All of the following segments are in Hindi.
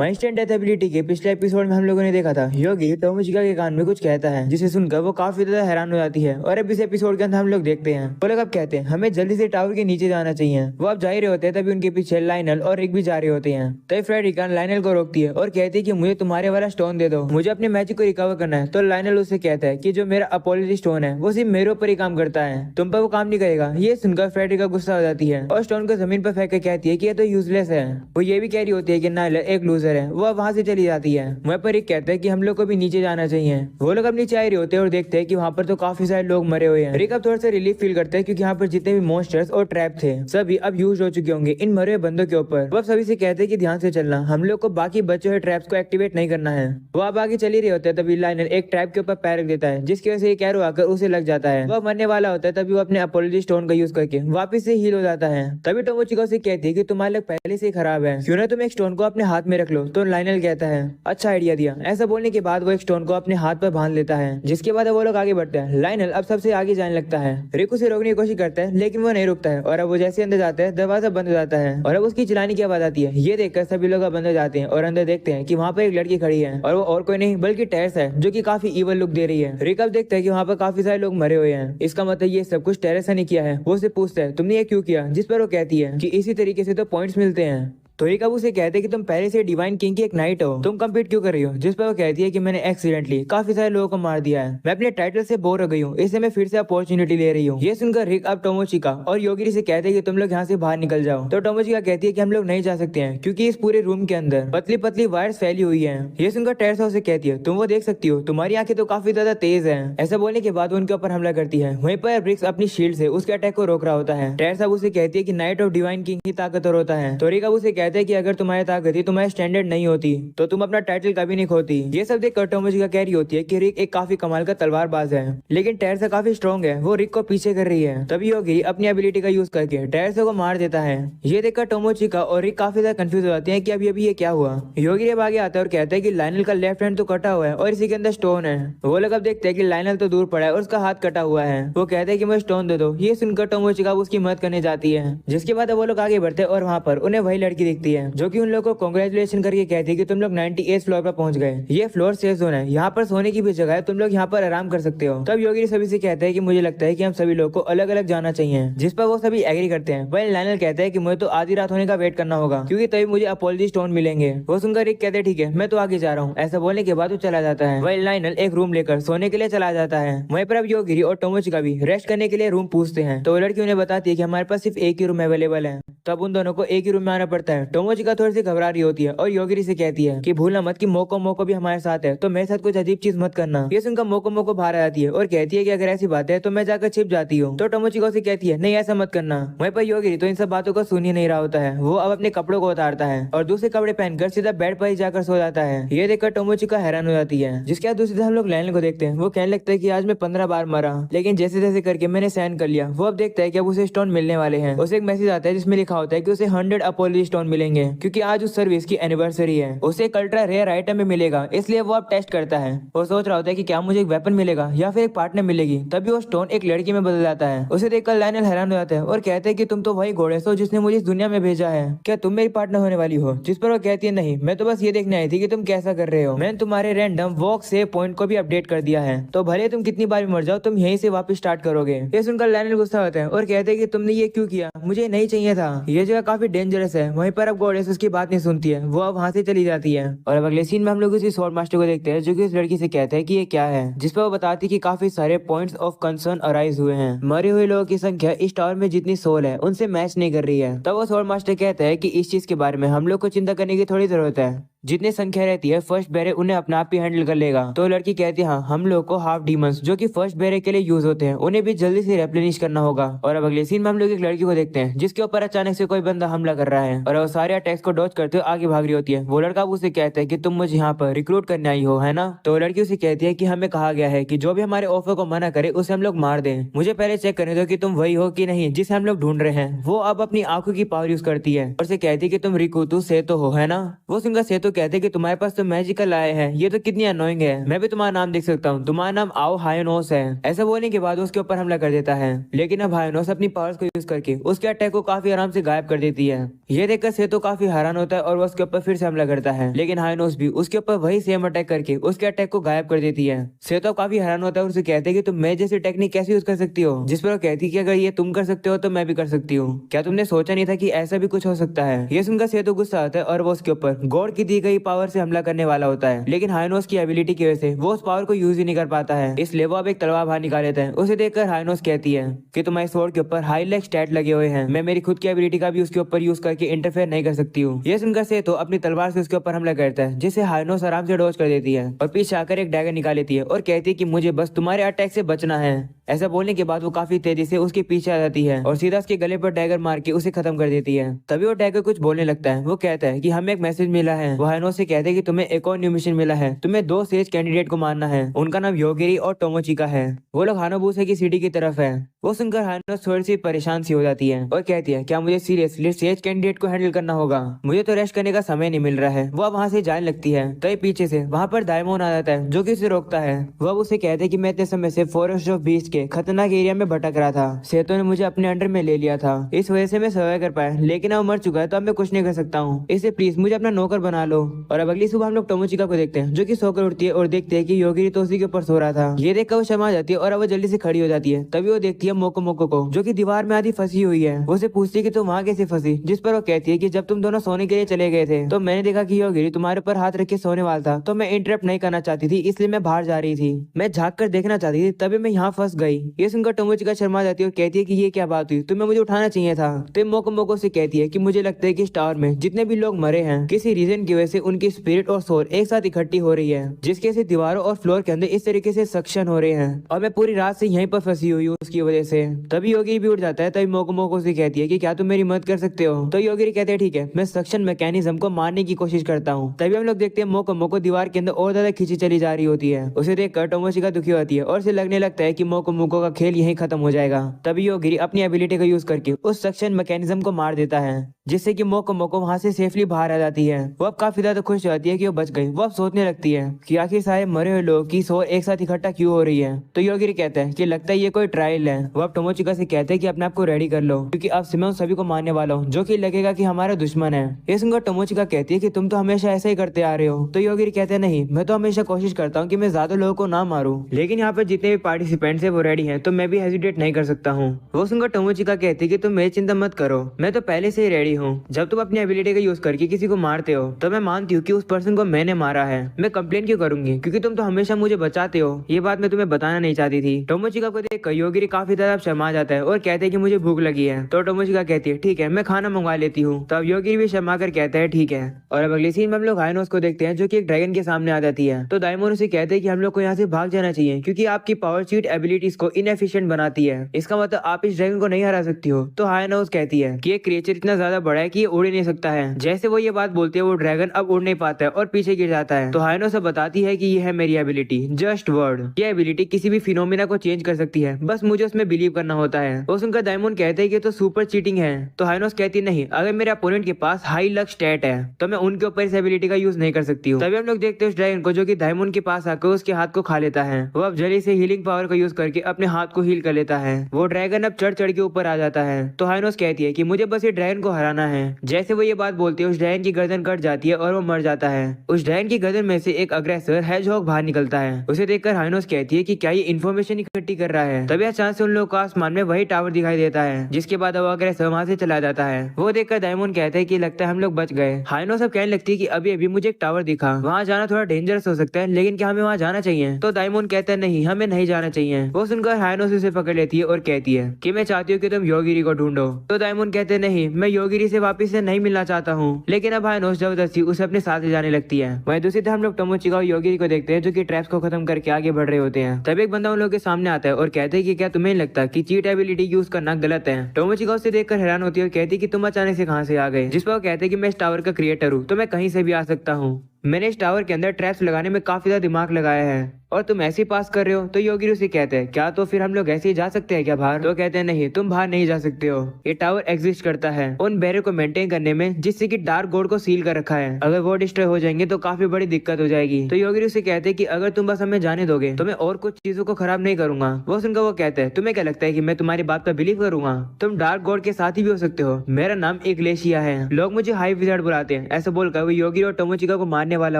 इंस्टेंट डेथ एबिलिटी के पिछले एपिसोड में हम लोगों ने देखा था योगी टोमोचिका के कान में कुछ कहता है, जिसे सुनकर वो काफी ज्यादा हैरान हो जाती है। और अब इस एपिसोड के अंदर हम लोग देखते हैं वो लोग अब कहते हैं हमें जल्दी से टावर के नीचे जाना चाहिए। वो अब जा ही रहे होते हैं, तभी उनके पीछे लाइनल और रिक भी जा रहे होते हैं। तभी फ्रेडरिका लाइनल को रोकती है और कहती है कि मुझे तुम्हारे वाला स्टोन दे दो, मुझे अपने मैजिक को रिकवर करना है। तो लाइनल उससे कहता है कि जो मेरा अपोलॉजी स्टोन है वो सिर्फ मेरे ऊपर ही काम करता है, तुम पर वो काम नहीं करेगा। ये सुनकर फ्रेडरिका गुस्सा हो जाती है और स्टोन को जमीन पर फेंक कर कहती है कि ये तो यूजलेस है। वो ये भी कह रही होती है कि नाइलर एक लूजर है। वो अब वहां से चली जाती है। वहाँ पर रिक कहता है कि हम लोग को भी नीचे जाना चाहिए। वो लोग अब नीचे आ रहे होते हैं और देखते हैं कि वहाँ पर तो काफी सारे लोग मरे हुए हैं। रिक अब थोड़ा सा रिलीफ फील करते हैं क्योंकि यहाँ पर जितने भी मॉन्स्टर्स और ट्रैप थे सभी अब यूज हो चुके होंगे इन मरे हुए बंदों के ऊपर। वो सभी से कहते हैं कि ध्यान से चलना, हम लोग को बाकी बचे हुए ट्रैप्स को एक्टिवेट नहीं करना है। वो अब आगे चली रही होते हैं, तभी लाइनर एक ट्रैप के ऊपर पैर रख देता है, जिसकी वजह से एक एरो आकर उसे लग जाता है। वो मरने वाला होता है, तभी वो अपने अपोलॉजी स्टोन का यूज करके वापस से हील हो जाता है। तभी टोमोचिका से कहती है कि तुम्हारे लग पहले से खराब है, क्यों ना तुम एक स्टोन को अपने हाथ में रख लो। तो लाइनल कहता है अच्छा आइडिया दिया। ऐसा बोलने के बाद वो एक स्टोन को अपने हाथ पर बांध लेता है, जिसके बाद वो लोग आगे बढ़ते हैं। लाइनल अब सबसे आगे जाने लगता है। रिक उसे रोकने की कोशिश करता है लेकिन वो नहीं रुकता है और अब वो जैसे अंदर जाता है दरवाजा बंद हो जाता है और अब उसकी चिल्लाने की आवाज आती है। ये देखकर सभी लोग अब अंदर जाते हैं और अंदर देखते हैं कि वहाँ पर एक लड़की खड़ी है और वो और कोई नहीं बल्कि टेरेस है, जो कि काफी इवल लुक दे रही है। रिक अब देखता है कि वहाँ पर काफी सारे लोग मरे हुए हैं, इसका मतलब ये सब कुछ टेरेस ने किया है। वो उसे पूछता है तुमने ये क्यों किया, जिस पर वो कहती है कि इसी तरीके से तो पॉइंट्स मिलते हैं। तो रिक अब उसे कहते हैं कि तुम पहले से डिवाइन किंग की एक नाइट हो, तुम कम्पीट क्यों कर रही हो। जिस पर वो कहती है कि मैंने एक्सीडेंटली काफी सारे लोगों को मार दिया है, मैं अपने टाइटल से बोर हो गई हूँ, इससे मैं फिर से अपॉर्चुनिटी ले रही हूँ। ये सुनकर रिक अब टोमोचिका और योगिरी से कहते हैं कि तुम लोग यहाँ से बाहर निकल जाओ। तो टोमोचिका कहती है कि हम लोग नहीं जा सकते हैं क्योंकि इस पूरे रूम के अंदर पतली पतली वायर्स फैली हुई है। ये सुनकर टेरेसा उसे कहती है तुम वो देख सकती हो, तुम्हारी आंखें तो काफी ज्यादा तेज है। ऐसा बोलने के बाद उनके ऊपर हमला करती है। वहीं पर ब्रिक्स अपनी शील्ड से उसके अटैक को रोक रहा होता है। टेरेसा उसे कहती है कि नाइट ऑफ डिवाइन किंग ही ताकतवर होता है। तो रिक अब उसे कहते हैं कि अगर तुम्हारे ताकत ही तुम्हारे स्टैंडर्ड नहीं होती तो तुम अपना टाइटल कभी नहीं खोती। ये सब देख कर टोमोचिका कह रही होती है कि रिक एक काफी कमाल का तलवारबाज है, लेकिन टेरेसा काफी स्ट्रॉन्ग है, वो रिक को पीछे कर रही है। तभी योगिरी अपनी एबिलिटी का यूज करके टेरेसा को मार देता है। ये देखकर टोमोचिका और रिक काफी ज्यादा कंफ्यूज हो जाते हैं कि अभी ये क्या हुआ। योगिरी अब आगे आता है और कहता है कि लाइनल का लेफ्ट हैंड तो कटा हुआ है और इसी के अंदर स्टोन है। वो लोग अब देखते हैं कि लाइनल तो दूर पड़ा है और उसका हाथ कटा हुआ है। वो कहते हैं कि मुझे स्टोन दे दो। ये सुनकर टोमोचिका उसकी मदद करने जाती है, जिसके बाद वो लोग आगे बढ़ते हैं और वहाँ पर उन्हें वही लड़की दिखती है जो कि उन लोगों को कांग्रेचुलेशन करके कहती है कि तुम लोग 98 फ्लोर पर पहुंच गए, ये फ्लोर सेफ जोन है, यहाँ पर सोने की भी जगह है, तुम लोग यहाँ पर आराम कर सकते हो। तब योगी सभी से कहता है कि मुझे लगता है कि हम सभी लोग को अलग अलग जाना चाहिए, जिस पर वो सभी एग्री करते हैं। वही लाइनल कहता है कि मुझे तो आधी रात होने का वेट करना होगा क्योंकि तभी मुझे अपोलॉजी स्टोन मिलेंगे। वो सुनकर रिक कहते हैं ठीक है मैं तो आगे जा रहा हूँ। ऐसा बोलने के बाद वो चला जाता है। वही लाइनल एक रूम लेकर सोने के लिए चला जाता है। वहीं पर अब योगिरी और टोमोचिका भी रेस्ट करने के लिए रूम पूछते हैं। तो वो लड़की उन्हें बताती है कि हमारे पास सिर्फ एक ही रूम अवेलेबल है। तब उन दोनों को एक ही रूम में आना पड़ता है। टोमोचिका थोड़ी सी घबरा रही होती है और योगिरी से कहती है कि भूलना मत कि मोको भी हमारे साथ है, तो मेरे साथ कुछ अजीब चीज मत करना। ये सुनकर मोको बाहर आ जाती है और कहती है कि अगर ऐसी बात है तो मैं जाकर छिप जाती हूँ। तो टोमोचिका से कहती है नहीं ऐसा मत करना। वहीं पर योगिरी तो इन सब बातों को सुन ही नहीं रहा होता है। वो अब अपने कपड़ों को उतारता है और दूसरे कपड़े पहनकर सीधा बेड पर ही जाकर सो जाता है। ये देखकर टोमोचिका हैरान हो जाती है। जिसके बाद दूसरी हम लोग लाइनल को देखते हैं। वो कहने लगता है कि आज मैं 15 बार मरा, लेकिन जैसे जैसे करके मैंने सहन कर लिया। वो अब देखता है कि अब उसे स्टोन मिलने वाले हैं। उसे एक मैसेज आता है जिसमें लिखा होता है कि उसे 100 अपोलॉजी स्टोन मिलेंगे क्योंकि आज उस सर्विस की एनिवर्सरी है। उसे एक अल्ट्रा रेयर आइटम में मिलेगा, इसलिए वो अब टेस्ट करता है। वो सोच रहा होता है कि क्या मुझे एक वेपन मिलेगा या फिर एक पार्टनर मिलेगी। तभी वो स्टोन एक लड़की में बदल जाता है। उसे देखकर लाइनल हैरान हो जाता है और कहते हैं कि तुम तो वही घोड़े हो जिसने मुझे इस दुनिया में भेजा है, क्या तुम मेरी पार्टनर होने वाली हो। जिस पर वो कहती है नहीं, मैं तो बस ये देखने आई थी कि तुम कैसा कर रहे हो। मैंने तुम्हारे रैंडम वॉक सेव पॉइंट को भी अपडेट कर दिया है, तो भले तुम कितनी बार भी मर जाओ तुम यहीं से वापस स्टार्ट करोगे। ये सुनकर लाइनल गुस्सा होता है और कहते हैं कि तुमने ये क्यों किया, मुझे नहीं चाहिए था, ये जगह काफी डेंजरस है। वहीं पर अब गॉडेस उसकी बात नहीं सुनती है, वो अब वहां से चली जाती है। और अब अगले सीन में हम लोग उसी स्वॉर्ड मास्टर को देखते हैं जो कि उस लड़की से कहता है कि ये क्या है, जिस पर वो बताती है कि काफी सारे पॉइंट्स ऑफ कंसर्न अराइज हुए हैं। मरे हुए लोगों की संख्या इस टावर में जितनी सोल है उनसे मैच नहीं कर रही है। तब वो स्वॉर्ड मास्टर कहता है कि इस चीज के बारे में हम लोग को चिंता करने की थोड़ी जरूरत है, जितनी संख्या रहती है फर्स्ट बेरे उन्हें अपने आप ही हैंडल कर लेगा। तो लड़की कहती है हाँ, हम लोग को हाफ डीमंस जो कि फर्स्ट बेरे के लिए यूज होते हैं उन्हें भी जल्दी से रेप्लेनिश करना होगा। और अब अगले सीन में हम लोग एक लड़की को देखते हैं जिसके ऊपर अचानक से कोई बंदा हमला कर रहा है और वो सारे अटैक्स को डॉज करते हुए आगे भाग रही होती है। वो लड़का उसे कहता है कि तुम मुझे यहाँ पर रिक्रूट करने आई हो, है ना। तो लड़की उसे कहती है कि हमें कहा गया है कि जो भी हमारे ऑफर को मना करे उसे हम लोग मार दें। मुझे पहले चेक करने दो कि तुम वही हो कि नहीं जिसे हम लोग ढूंढ रहे हैं। वो अब अपनी आंखों की पावर यूज करती है और उसे कहती है कि तुम रिकू तू सेतो हो, है ना। वो सुनकर सेतो तो कहते हैं कि तुम्हारे पास तो मैजिकल आए हैं, ये तो कितनी अनोइंग है, मैं भी तुम्हारा नाम देख सकता हूँ, तुम्हारा नाम आओ हायोनोस है। ऐसा बोलने के बाद उसके ऊपर हमला कर देता है, लेकिन अब हायोनोस अपनी पावर्स को यूज करके उसके अटैक को काफी आराम से गायब कर देती है। ये देखकर सेतो काफी हैरान होता है और वो उसके ऊपर फिर से हमला करता है, लेकिन हायोनोस भी उसके ऊपर वही सेम अटैक करके उसके अटैक को गायब कर देती है। सेतो काफी हैरान होता है और उसे कहते हैं कि तुम मैं जैसी टेक्निक कैसे यूज कर सकती हो, जिस पर वो कहती है कि अगर ये तुम कर सकते हो तो मैं भी कर सकती हूँ, क्या तुमने सोचा नहीं था कि ऐसा भी कुछ हो सकता है। ये सुनकर सेतो गुस्सा आता है और वो उसके ऊपर गॉड की दी गई पावर से हमला करने वाला होता है, लेकिन हायोनोस की एबिलिटी की वजह से वो उस पावर को यूज ही नहीं कर पाता है, इसलिए वो अब एक तलवार बाहर निकाल लेता है। उसे देखकर हायोनोस कहती है कि तुम्हारे स्वॉर्ड के ऊपर हाई लेग स्टैट लगे हुए हैं, मैं मेरी खुद की एबिलिटी का भी उसके ऊपर यूज करके इंटरफेयर नहीं कर सकती हूँ। ये सुनकर सेतो अपनी तलवार से उसके ऊपर हमला करता है, जिसे हायोनोस आराम से डॉज कर देती है और पीछे आकर एक डैगर निकाल लेती है और कहती है कि मुझे बस तुम्हारे अटैक से बचना है। ऐसा बोलने के बाद वो काफी तेजी से उसके पीछे आ जाती है और सीधा उसके गले पर डैगर मार के उसे खत्म कर देती है। तभी वो डैगर कुछ बोलने लगता है, वो कहता है कि हमें एक मैसेज मिला है। वो हायोनोस से कहते हैं कि तुम्हें एक और न्यू मिशन मिला है, तुम्हें 2 सेज कैंडिडेट को मारना है, उनका नाम योगिरी और टोमोचिका है। वो लोग हानोबुसे की सिटी की तरफ है। वो सुनकर हायोनोस थोड़ी सी परेशान सी हो जाती है और कहती है क्या मुझे सीरियसली सेज कैंडिडेट को हैंडल करना होगा, मुझे तो रेस्ट करने का समय नहीं मिल रहा है। वो वहाँ से जाने लगती है, तभी पीछे से वहाँ पर दाइमोन आ जाता है जो कि उसे रोकता है। वो उसे कहते हैं कि मैं इतने समय से फॉरेस्ट ऑफ बीस्ट के खतरनाक एरिया में भटक रहा था, सेतो ने मुझे अपने अंडर में ले लिया था, इस वजह से मैं सर्वाइव कर पाया, लेकिन अब मर चुका है तो अब मैं कुछ नहीं कर सकता हूँ, इसे प्लीज मुझे अपना नौकर बना लो। और अब अगली सुबह हम लोग टोमोचिका को देखते हैं जो कि सोकर उठती है और देखते हैं कि योगिरी तो उसी के ऊपर सो रहा था। ये देखकर वो शर्मा जाती है और अब वो जल्दी से खड़ी हो जाती है। तभी वो देखती है मोको मोको को जो कि दीवार में आधी फंसी हुई है। वो उसे पूछती है कि तुम वहाँ कैसे फंसी, जिस पर वो कहती है कि जब तुम दोनों सोने के लिए चले गए थे तो मैंने देखा कि योगिरी तुम्हारे ऊपर हाथ रख के सोने वाला था, तो मैं इंटरप्ट नहीं करना चाहती थी, इसलिए मैं बाहर जा रही थी, मैं झाँक कर देखना चाहती थी, तभी मैं यहाँ फंस गई। ये सुनकर टोमोचिका शर्मा जाती है और कहती है कि ये क्या बात हुई, तुम्हें मुझे उठाना चाहिए था। तो मोको मोको से कहती है कि मुझे लगता है कि इस टावर में जितने भी लोग मरे हैं किसी रीजन की वजह से उनकी स्पिरिट और सोल एक साथ इकट्ठी हो रही है, जिसके से दीवारों और फ्लोर के अंदर इस तरीके से सक्शन हो रहे हैं और मैं पूरी रात से यहीं पर फंसी हुई हूँ उसकी वजह से। तभी योगी भी उठ जाता है। तभी मोको मोको से कहती है कि क्या तुम मेरी मदद कर सकते हो। तो योगी कहते हैं ठीक है, मैं सक्शन मैकेनिज्म को मारने की कोशिश करता हूँ। तभी हम लोग देखते हैं मोको मोको दीवार के अंदर और ज्यादा खींची चली जा रही होती है। उसे देखकर टोमोचिका दुखी होती है और उसे लगने लगता है कि मोको मोको का खेल यहीं खत्म हो जाएगा। तभी योगी अपनी एबिलिटी का यूज करके उस सक्शन मैकेनिज्म को मार देता है, जिससे कि मोको मोको वहां से सेफली बाहर आ जाती है। वो अब काफी ज्यादा खुश हो जाती है कि वो बच गई। वो अब सोचने लगती है कि आखिर सारे मरे हुए लोग की सोल एक साथ इकट्ठा क्यों हो रही है। तो योगी कहता है कि लगता है ये कोई ट्रायल है। वो अब टोमोचिका से कहते हैं कि अपने आप को रेडी कर लो, क्योंकि अब से मैं उन सभी को मारने वाला हूँ जो कि लगेगा कि हमारा दुश्मन है। ये सुनकर टोमोचिका कहती है कि तुम तो हमेशा ऐसा ही करते आ रहे हो। तो योगी कहते हैं नहीं, मैं तो हमेशा कोशिश करता हूँ कि मैं ज्यादा लोगों को ना मारूं, लेकिन यहाँ पर जितने भी पार्टिसिपेंट्स है वो रेडी है, तो मैं भी हेजिटेट नहीं कर सकता हूँ। वो सुनकर टोमोचिका कहती है कि तुम मेरी चिंता मत करो, मैं तो पहले से ही रेडी हूँ। जब तुम अपनी एबिलिटी का यूज करके किसी को मारते हो तो मैं मानती हूँ कि उस पर्सन को मैंने मारा है, मैं कंप्लेन क्यों करूंगी, क्योंकि तुम तो हमेशा मुझे बचाते हो। ये बात मैं तुम्हें बताना नहीं चाहती थी। टोमोचिका को देखकर योगी काफी ज्यादा शर्मा जाता है और कहते हैं कि मुझे भूख लगी है। तो टोमोचिका कहती है ठीक है, मैं खाना मंगवा लेती हूँ। तब योगी भी शर्मा कर कहता है ठीक है। और अब अगली सीन में हम लोग हायोनोस को देखते हैं जो कि एक ड्रैगन के सामने आ जाती है। तो दाइमोन उसे कहते हैं कि हम लोग को यहाँ से भाग जाना चाहिए, क्योंकि आपकी पावर शीट एबिलिटीज को इनएफिशिएंट बनाती है, इसका मतलब आप इस ड्रैगन को नहीं हरा सकती हो। तो हायोनोस कहती है कि ये क्रिएचर इतना ज्यादा बड़ा है कि ये उड़ ही नहीं सकता है। जैसे वो ये बात बोलती है वो ड्रैगन अब उड़ नहीं पाता है और पीछे गिर जाता है। तो हायोनोस बताती है कि ये है मेरी एबिलिटी जस्ट वर्ड। ये एबिलिटी किसी भी फिनोमिना को चेंज कर सकती है, बस मुझे उसमें बिलीव करना होता है। वो सुनकर दाइमोन कहते हैं कि तो सुपर चीटिंग है। तो हायोनोस कहती नहीं, अगर मेरे अपोनेंट के पास हाई लक स्टैट है तो मैं उनके ऊपर इस एबिलिटी का यूज नहीं कर सकती हूँ। तभी हम लोग देखते हैं उस ड्रैगन को जो कि दाइमोन के पास आकर उसके हाथ को खा लेता है। वो अब जल्दी से हीलिंग पावर का यूज करके अपने हाथ को हील कर लेता है। वो ड्रैगन अब चढ़ चढ़ के ऊपर आ जाता है। तो हायोनोस कहती है कि मुझे बस ये ड्रैगन को हराना है। जैसे वो ये बात बोलती है उस ड्रैगन की गर्दन कट जाती है और वो मर जाता है। उस ड्रैगन की गर्दन में से एक अग्रेसर हेजहॉग बाहर निकलता है। उसे देखकर हायोनोस कहती है कि क्या ये इन्फॉर्मेशन इकट्ठी कर रहा है। तभी अचानक से उन लोगों को आसमान में वही टावर दिखाई देता है, जिसके बाद वो अग्रेसर वहां से चला जाता है। वो देखकर दाइमोन कहता है कि लगता है हम लोग बच गए। हायोनोस अब कहने लगती है कि अभी अभी मुझे एक टावर दिखा, वहाँ जाना थोड़ा डेंजरस हो सकता है, लेकिन क्या हमें वहाँ जाना चाहिए। तो दाइमोन कहता है नहीं, हमें नहीं जाना चाहिए। वो सुनकर हायोनोस उसे पकड़ लेती है और कहती है कि मैं चाहती हूँ कि तुम योगिरी को ढूंढो। तो दाइमोन कहते हैं नहीं, मैं योगिरी से वापिस से नहीं मिलना चाहता हूँ। लेकिन अब हायोनोस जबरदस्ती उसे अपने साथ ले जाने लगती है। वहीं दूसरी तरफ हम लोग टोमोचिका और योगिरी को देखते हैं जो कि ट्रैप्स को खत्म करके आगे बढ़ रहे होते हैं। तभी एक बंदा उन लोगों के सामने आता है और कहते हैं कि क्या तुम्हें नहीं लगता कि चीट एबिलिटी यूज करना गलत है। टोमोचिका उसे देखकर हैरान होती है और कहती है कि तुम अचानक से कहां से आ गए। जिस पर वो कहते हैं कि मैं इस टावर का क्रिएटर हूँ, तो मैं कहीं से भी आ सकता हूँ। मैंने इस टावर के अंदर ट्रैप्स लगाने में काफी ज्यादा दिमाग लगाया है। और तुम ऐसे ही पास कर रहे हो। तो योगी उसे कहते हैं क्या तो फिर हम लोग ऐसे ही जा सकते हैं क्या बाहर? तो कहते हैं नहीं, तुम बाहर नहीं जा सकते हो। ये टावर एग्जिस्ट करता है उन बैरियर को मेंटेन करने में जिससे कि डार्क गोड को सील कर रखा है। अगर वो डिस्ट्रॉय हो जाएंगे तो काफी बड़ी दिक्कत हो जाएगी। तो योगी उसे कहते हैं कि अगर तुम बस हमें जाने दोगे तो मैं और कुछ चीजों को खराब नहीं करूंगा। वो सुनकर वो कहते हैं तुम्हें क्या लगता है कि मैं तुम्हारी बात पर बिलीव करूंगा? तुम डार्क गॉड के साथ ही भी हो सकते हो। मेरा नाम इग्लेशिया है, लोग मुझे हाई विजार्ड बुलाते हैं। ऐसा बोलकर वो योगी और टोमोचिका को मारने वाला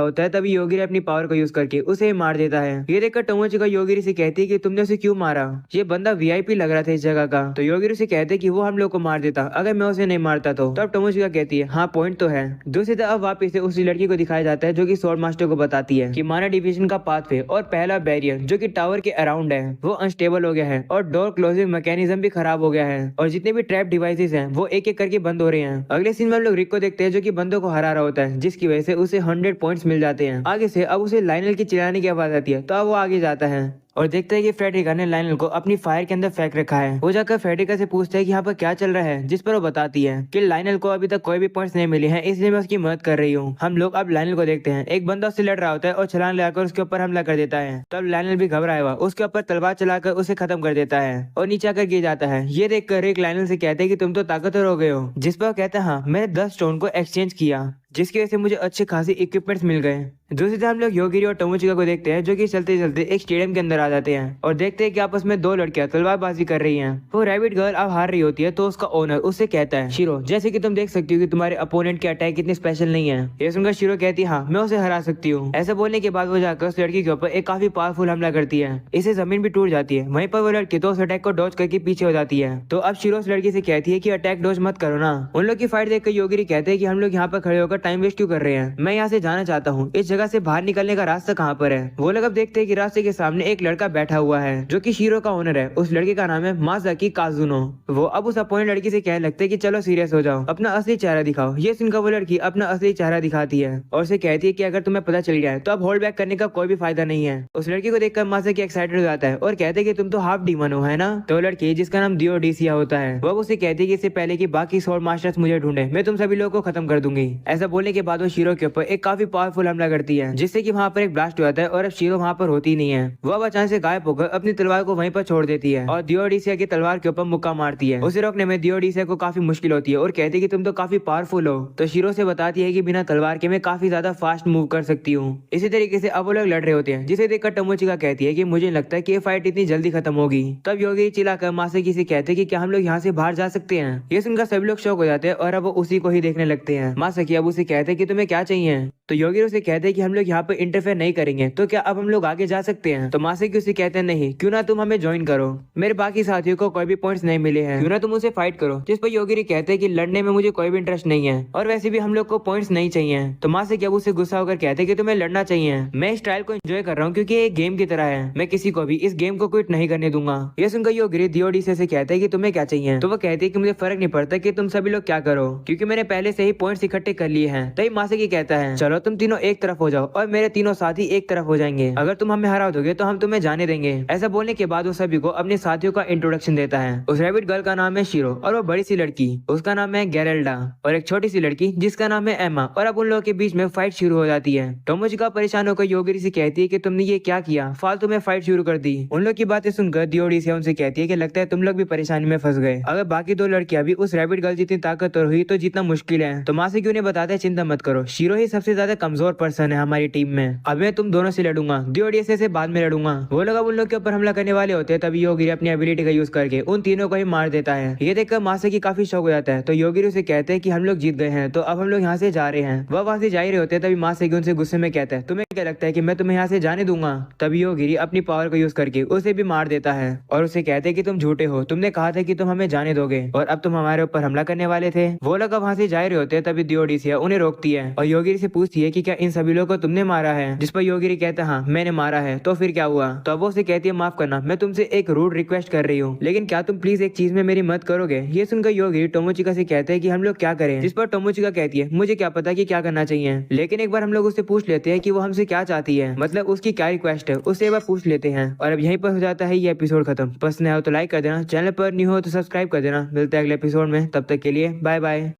होता है। तभी योगी अपनी पावर को यूज करके उसे मार देता है। ये देखकर टोमोचिका योगी से कहती है कि तुमने उसे क्यों मारा? ये बंदा वीआईपी लग रहा था इस जगह का। तो योगी से कहते हैं कि वो हम लोग को मार देता अगर मैं उसे नहीं मारता तो। तब टोमोचिका कहती है हाँ पॉइंट तो है। दूसरी तरफ वापिस से उसी लड़की को दिखाया जाता है जो कि स्वॉर्ड मास्टर को बताती है कि माना डिवीजन का पाथवे और पहला बैरियर जो कि टावर के अराउंड है वो अनस्टेबल हो गया है और डोर क्लोजिंग मैकेनिज्म भी खराब हो गया है और जितने भी ट्रैप डिवाइसेस हैं वो एक एक करके बंद हो रहे हैं। अगले सीन में हम लोग रिक को देखते हैं जो कि बंदों को हरा रहा होता है जिसकी वजह से उसे 100 पॉइंट्स मिल जाते हैं। आगे से अब उसे लाइनल की चिल्लाने की आवाज आती है तो अब वो आगे जाता है और देखता है कि फ्रेडरिका ने लाइनल को अपनी फायर के अंदर फेंक रखा है। वो जाकर फ्रेडरिका से पूछता है कि यहाँ पर क्या चल रहा है, जिस पर वो बताती है कि लाइनल को अभी तक कोई भी पॉइंट्स नहीं मिले हैं इसलिए मैं उसकी मदद कर रही हूँ। हम लोग अब लाइनल को देखते हैं, एक बंदा उससे लड़ रहा होता है और छलांग लगाकर उसके ऊपर हमला कर देता है। तब लाइनल भी घबराया हुआ उसके ऊपर तलवार चलाकर उसे खत्म कर देता है और नीचे आकर गिर जाता है। ये देखकर रिक लाइनल से कहते हैं कि तुम तो ताकतवर हो गए हो, जिस पर वो कहता है हाँ मैंने 10 स्टोन को एक्सचेंज किया जिसकी वजह से मुझे अच्छे खासी इक्विपमेंट्स मिल गए। दूसरी तरफ हम लोग योगिरी और टोमोचिका को देखते हैं जो कि चलते चलते एक स्टेडियम के अंदर आ जाते हैं और देखते हैं कि आपस में दो लड़कियां तलवारबाजी कर रही हैं। वो रैबिट गर्ल अब हार रही होती है तो उसका ओनर उससे कहता है शिरो जैसे कि तुम देख सकती हो कि तुम्हारे अपोनेंट के अटैक इतने स्पेशल नहीं है। ये सुनकर शिरो कहती है हाँ मैं उसे हरा सकती हूँ। ऐसा बोलने के बाद वो जाकर उस लड़की के ऊपर एक काफी पावरफुल हमला करती है, इससे जमीन भी टूट जाती है। वहीं पर वो लड़की तो उस अटैक को डॉज करके पीछे हो जाती है। तो अब शिरो उस लड़की से कहती है कि अटैक डॉज मत करो ना। उन लोग की फाइट देखकर योगिरी कहते हैं कि हम लोग यहाँ पर खड़े होकर टाइम वेस्ट क्यों कर रहे हैं, मैं यहाँ से जाना चाहता हूँ। इस जगह से बाहर निकलने का रास्ता कहाँ पर है? वो लोग अब देखते हैं कि रास्ते के सामने एक लड़का बैठा हुआ है जो कि शीरो का ओनर है। उस लड़के का नाम है माज़ाकी काजुनो। वो अब उस अपोनेंट लड़की से कहने लगते हैं कि चलो सीरियस हो जाओ, अपना असली चेहरा दिखाओ। ये सुनकर वो लड़की अपना असली चेहरा दिखाती है और उसे कहती है कि अगर तुम्हें पता चल गया है तो अब होल्ड बैक करने का कोई भी फायदा नहीं है। उस लड़की को देखकर माज़ाकी एक्साइटेड हो जाता है और कहते हैं कि तुम तो हाफ डीमन हो है ना। तो लड़की जिसका नाम दियोडीसिया होता है वो उसे कहती है कि इससे पहले कि बाकी स्वॉर्ड मास्टर्स मुझे ढूंढे मैं तुम सभी लोगों को खत्म कर दूंगी। ऐसा बोलने के बाद वो शीरो के ऊपर एक काफी पावरफुल हमला करती है जिससे कि वहाँ पर एक ब्लास्ट हो जाता है और अब शीरो वहाँ पर होती नहीं है। वो अब अचानक से गायब होकर अपनी तलवार को वहीं पर छोड़ देती है और दियोडीसिया की तलवार के ऊपर मुक्का मारती है। उसे रोकने में दियोडीसिया को काफी मुश्किल होती है और कहती है कि तुम तो काफी पावरफुल हो। तो शीरो से बताती है कि बिना तलवार के मैं काफी ज्यादा फास्ट मूव कर सकती हूँ। इसी तरीके से अब वो लोग लड़ रहे होते हैं जिसे देखकर टोमोचिका कहती है कि मुझे लगता है कि ये फाइट इतनी जल्दी खत्म होगी। तब योगी चिल्लाकर मासेकी से कहते हैं कि क्या हम लोग यहाँ से बाहर जा सकते हैं। ये सुनकर सभी लोग शौक हो जाते हैं और अब वो उसी को ही देखने लगते हैं। मासेकी अब उसे कहते हैं कि तुम्हें क्या चाहिए। तो योगी उसे कहते हैं कि हम लोग यहाँ पर इंटरफेयर नहीं करेंगे, तो क्या अब हम लोग आगे जा सकते हैं। तो मासेकी उसे कहते हैं नहीं, क्यों ना तुम हमें ज्वाइन करो, मेरे बाकी साथियों को कोई भी पॉइंट्स नहीं मिले हैं, क्यों ना तुम उसे फाइट करो। जिस पर योगी कहते हैं कि लड़ने में मुझे कोई भी इंटरेस्ट नहीं है और वैसे भी हम लोग को पॉइंट्स नहीं चाहिए। तो मासेकी अब उसे गुस्सा होकर कहते हैं कि तुम्हें लड़ना चाहिए, मैं इस ट्रायल को एंजॉय कर रहा हूँ क्योंकि ये गेम की तरह है, मैं किसी को भी इस गेम को क्विट नहीं करने दूंगा। ये सुनकर योगी दियोडीसिया से कहते हैं कि तुम्हें क्या चाहिए। तो वो कहते हैं कि मुझे फर्क नहीं पड़ता कि तुम सभी लोग क्या करो क्योंकि मैंने पहले से ही पॉइंट्स इकट्ठे कर लिए हैं। तभी मासेकी कहता है चलो तुम तीनों एक तरफ हो जाओ और मेरे तीनों साथी एक तरफ हो जाएंगे, अगर तुम हमें हरा दोगे तो हम तुम्हें जाने देंगे। ऐसा बोलने के बाद वो सभी को अपने साथियों का इंट्रोडक्शन देता है। उस रैबिट गर्ल का नाम है शीरो और वो बड़ी सी लड़की उसका नाम है गेरेल्डा और एक छोटी सी लड़की जिसका नाम है एमा। और अब उन लोगों के बीच में फाइट शुरू हो जाती है। टोमोचिका परेशान होकर योगिरी से कहती है कि तुमने ये क्या किया, फालतू में फाइट शुरू कर दी। उन लोग की बातें सुनकर दियोडीसिया उनसे कहती है कि लगता है तुम लोग भी परेशानी में फंस गए, अगर बाकी दो लड़कियां भी उस रैबिट गर्ल जितनी ताकतवर हुई तो जीतना मुश्किल है। तो मासेकी उन्हें बताते हैं चिंता मत करो, शीरो ही सबसे ज्यादा कमजोर पर्सन है हमारी टीम में, अब मैं तुम दोनों से लड़ूंगा, दियोडीसिया से बाद में लड़ूंगा। वो लोग अब उन लोग के ऊपर हमला करने वाले होते हैं तभी योगिरी अपनी एबिलिटी का यूज करके उन तीनों को ही मार देता है। ये देखकर मासेकी काफी शौक हो जाता है। तो योगिरी उसे कहते हैं कि हम लोग जीत गए हैं तो अब हम लोग यहाँ से जा रहे हैं। वह वहां से जा ही रहे होते हैं तभी मासेकी उनसे गुस्से में कहता है तुम्हें क्या लगता है कि मैं तुम्हें यहाँ से जाने दूंगा। तभी योगिरी अपनी पावर को यूज करके उसे भी मार देता है और उसे कहते हैं कि तुम झूठे हो, तुमने कहा था कि तुम हमें जाने दोगे और अब तुम हमारे ऊपर हमला करने वाले थे। वो लोग अब वहां से जा रहे होते हैं तभी दियोडीसिया उन्हें रोकती है और योगिरी से पूछती है कि क्या इन सभी लोगों को तुमने मारा है। जिस पर योगिरी कहता है हाँ मैंने मारा है। तो फिर क्या हुआ। तो अब वो उसे कहती है माफ करना, मैं तुमसे एक रूड रिक्वेस्ट कर रही हूँ, लेकिन क्या तुम प्लीज एक चीज में मेरी मदद करोगे। ये सुनकर योगी टोमोचिका से कहते हैं कि हम लोग क्या करें। जिस पर टोमोचिका कहती है मुझे क्या पता कि क्या करना चाहिए, लेकिन एक बार हम लोग उससे पूछ लेते हैं कि वो हमसे क्या चाहती है, मतलब उसकी क्या रिक्वेस्ट है, उससे एक बार पूछ लेते हैं। और अब यहीं पर हो जाता है ये एपिसोड खत्म। पसंद आया हो तो लाइक कर देना, चैनल पर न्यू हो तो सब्सक्राइब कर देना। मिलते हैं अगले एपिसोड में, तब तक के लिए बाय बाय।